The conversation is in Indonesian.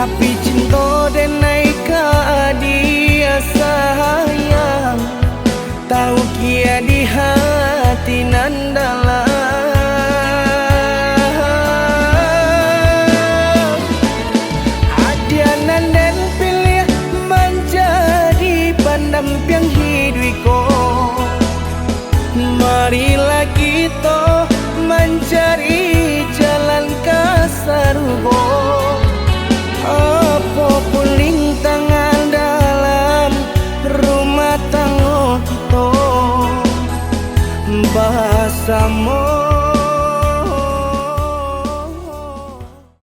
Tapi cinta denai ka dia sayang, tahu kia di hati nan dalam. Ada nan den pilih menjadi pendamping hidupku. Marilah kita mencari jalan ke surga. Apapun rintangan dalam rumah tangga kita, bersama